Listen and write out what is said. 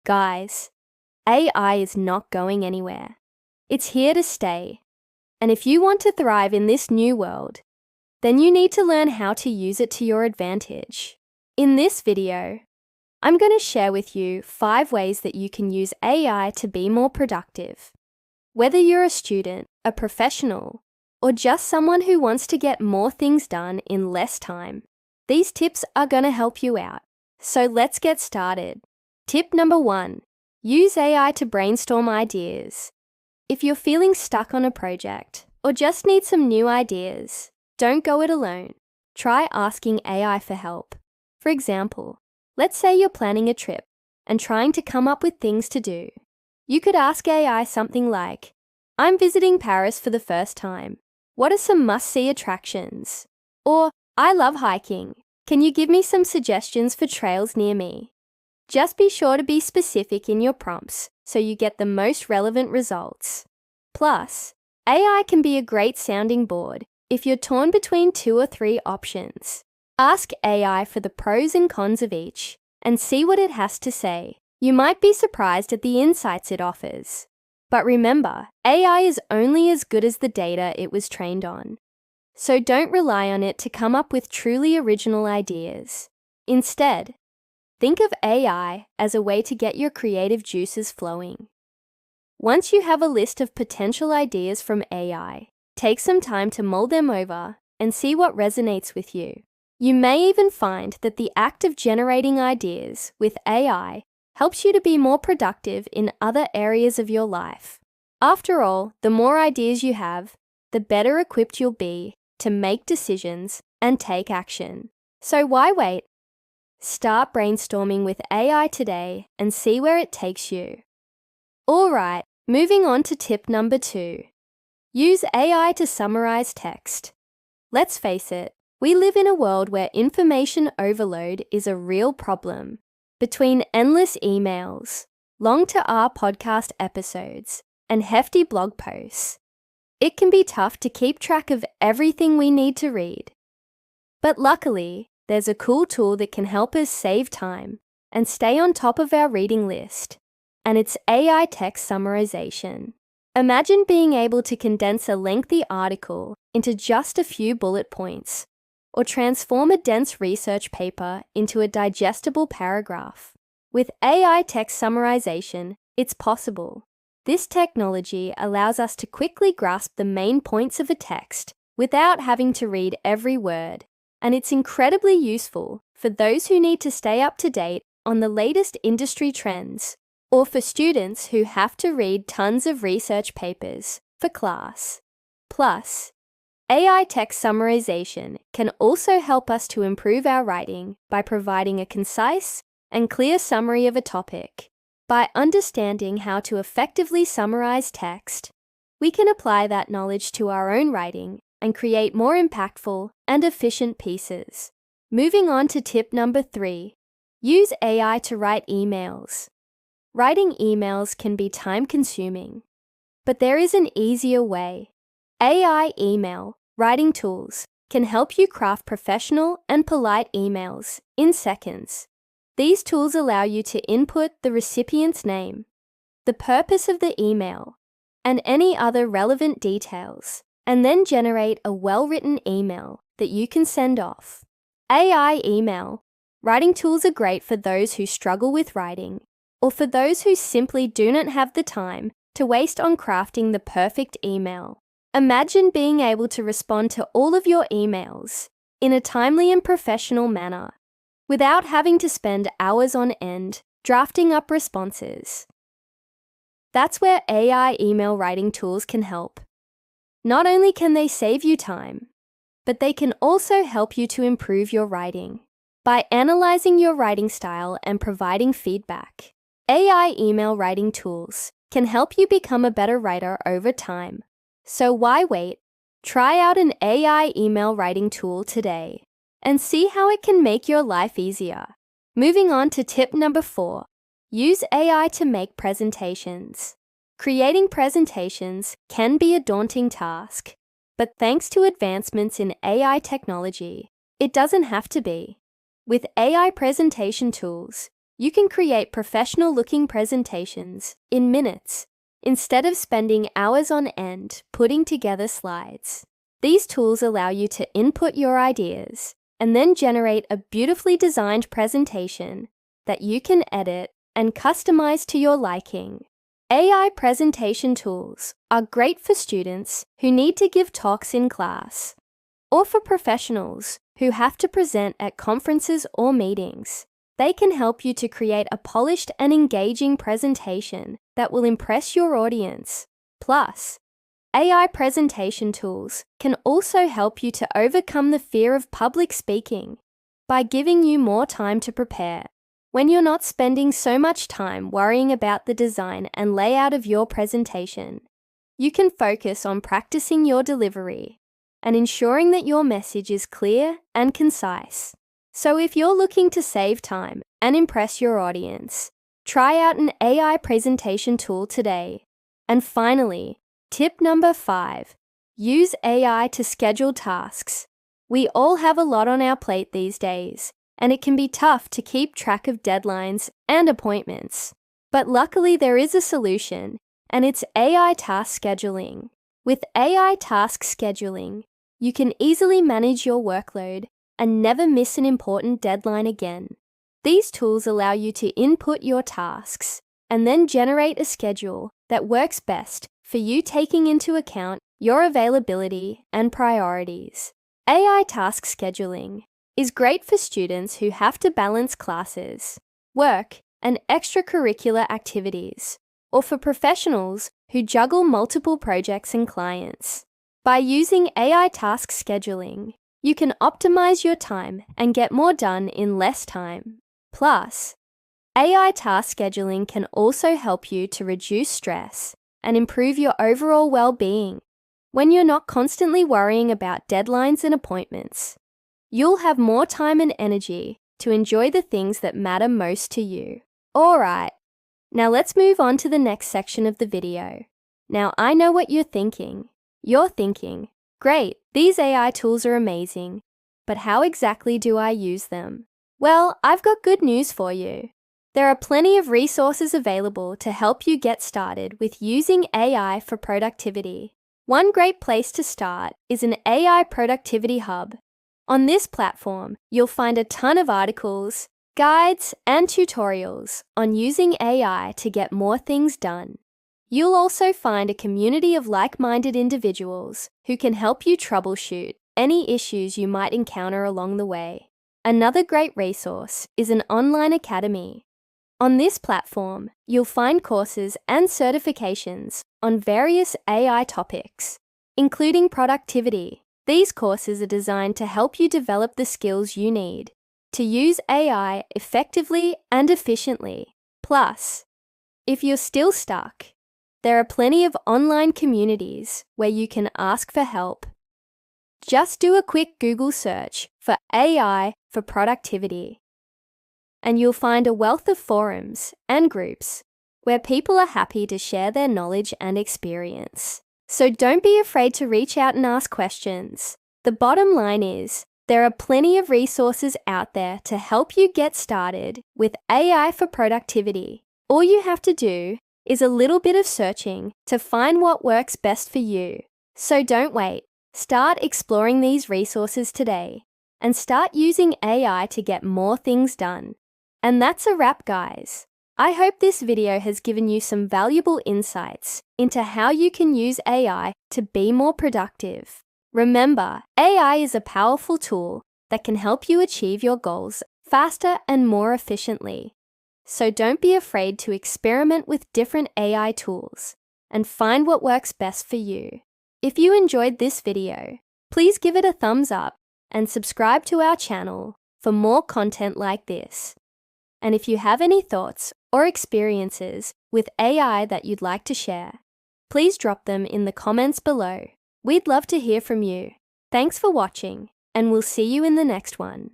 Guys, AI is not going anywhere. It's here to stay. And if you want to thrive in this new world, then you need to learn how to use it to your advantage. In this video, I'm going to share with you 5 ways that you can use AI to be more productive. Whether you're a student, a professional, or just someone who wants to get more things done in less time, these tips are going to help you out. So let's get started. Tip number 1. Use AI to brainstorm ideas. If you're feeling stuck on a project or just need some new ideas, don't go it alone. Try asking AI for help. For example, let's say you're planning a trip and trying to come up with things to do. You could ask AI something like, "I'm visiting Paris for the first time. What are some must-see attractions?" Or, "I love hiking. Can you give me some suggestions for trails near me?" Just be sure to be specific in your prompts so you get the most relevant results. Plus, AI can be a great sounding board if you're torn between 2 or 3 options. Ask AI for the pros and cons of each and see what it has to say. You might be surprised at the insights it offers. But remember, AI is only as good as the data it was trained on. So don't rely on it to come up with truly original ideas. Instead, think of AI as a way to get your creative juices flowing. Once you have a list of potential ideas from AI, take some time to mull them over and see what resonates with you. You may even find that the act of generating ideas with AI helps you to be more productive in other areas of your life. After all, the more ideas you have, the better equipped you'll be to make decisions and take action. So why wait? Start brainstorming with AI today and see where it takes you. Alright, moving on to tip number 2. Use AI to summarize text. Let's face it, we live in a world where information overload is a real problem. Between endless emails, long-to-air podcast episodes, and hefty blog posts, it can be tough to keep track of everything we need to read. But luckily, there's a cool tool that can help us save time and stay on top of our reading list, and it's AI text summarization. Imagine being able to condense a lengthy article into just a few bullet points, or transform a dense research paper into a digestible paragraph. With AI text summarization, it's possible. This technology allows us to quickly grasp the main points of a text without having to read every word, and it's incredibly useful for those who need to stay up to date on the latest industry trends, or for students who have to read tons of research papers for class. Plus, AI text summarization can also help us to improve our writing by providing a concise and clear summary of a topic. By understanding how to effectively summarize text, we can apply that knowledge to our own writing and create more impactful and efficient pieces. Moving on to tip number 3. Use AI to write emails. Writing emails can be time-consuming, but there is an easier way. AI email writing tools can help you craft professional and polite emails in seconds. These tools allow you to input the recipient's name, the purpose of the email, and any other relevant details, and then generate a well-written email that you can send off. AI email writing tools are great for those who struggle with writing, or for those who simply do not have the time to waste on crafting the perfect email. Imagine being able to respond to all of your emails in a timely and professional manner, without having to spend hours on end drafting up responses. That's where AI email writing tools can help. Not only can they save you time, but they can also help you to improve your writing. By analyzing your writing style and providing feedback, AI email writing tools can help you become a better writer over time. So why wait? Try out an AI email writing tool today and see how it can make your life easier. Moving on to tip number 4. Use AI to make presentations. Creating presentations can be a daunting task, but thanks to advancements in AI technology, it doesn't have to be. With AI presentation tools, You can create professional-looking presentations in minutes instead of spending hours on end putting together slides. These tools allow you to input your ideas and then generate a beautifully designed presentation that you can edit and customize to your liking. AI presentation tools are great for students who need to give talks in class, or for professionals who have to present at conferences or meetings. They can help you to create a polished and engaging presentation that will impress your audience. Plus, AI presentation tools can also help you to overcome the fear of public speaking by giving you more time to prepare. When you're not spending so much time worrying about the design and layout of your presentation, you can focus on practicing your delivery and ensuring that your message is clear and concise. So if you're looking to save time and impress your audience, try out an AI presentation tool today. And finally, tip number 5, use AI to schedule tasks. We all have a lot on our plate these days, and it can be tough to keep track of deadlines and appointments. But luckily there is a solution, and it's AI task scheduling. With AI task scheduling, you can easily manage your workload and never miss an important deadline again. These tools allow you to input your tasks and then generate a schedule that works best for you, taking into account your availability and priorities. AI task scheduling is great for students who have to balance classes, work, and extracurricular activities, or for professionals who juggle multiple projects and clients. By using AI task scheduling, you can optimize your time and get more done in less time. Plus, AI task scheduling can also help you to reduce stress and improve your overall well-being. When you're not constantly worrying about deadlines and appointments, you'll have more time and energy to enjoy the things that matter most to you. Alright, now let's move on to the next section of the video. Now I know what you're thinking. You're thinking, great, these AI tools are amazing, but how exactly do I use them? Well, I've got good news for you. There are plenty of resources available to help you get started with using AI for productivity. One great place to start is an AI productivity hub. On this platform, you'll find a ton of articles, guides, and tutorials on using AI to get more things done. You'll also find a community of like-minded individuals who can help you troubleshoot any issues you might encounter along the way. Another great resource is an online academy. On this platform, you'll find courses and certifications on various AI topics, including productivity. These courses are designed to help you develop the skills you need to use AI effectively and efficiently. Plus, if you're still stuck, there are plenty of online communities where you can ask for help. Just do a quick Google search for AI for productivity, and you'll find a wealth of forums and groups where people are happy to share their knowledge and experience. So don't be afraid to reach out and ask questions. The bottom line is, there are plenty of resources out there to help you get started with AI for productivity. All you have to do is a little bit of searching to find what works best for you. So don't wait. Start exploring these resources today and start using AI to get more things done. And that's a wrap, guys. I hope this video has given you some valuable insights into how you can use AI to be more productive. Remember, AI is a powerful tool that can help you achieve your goals faster and more efficiently. So don't be afraid to experiment with different AI tools and find what works best for you. If you enjoyed this video, please give it a thumbs up and subscribe to our channel for more content like this. And if you have any thoughts or experiences with AI that you'd like to share, please drop them in the comments below. We'd love to hear from you. Thanks for watching, and we'll see you in the next one.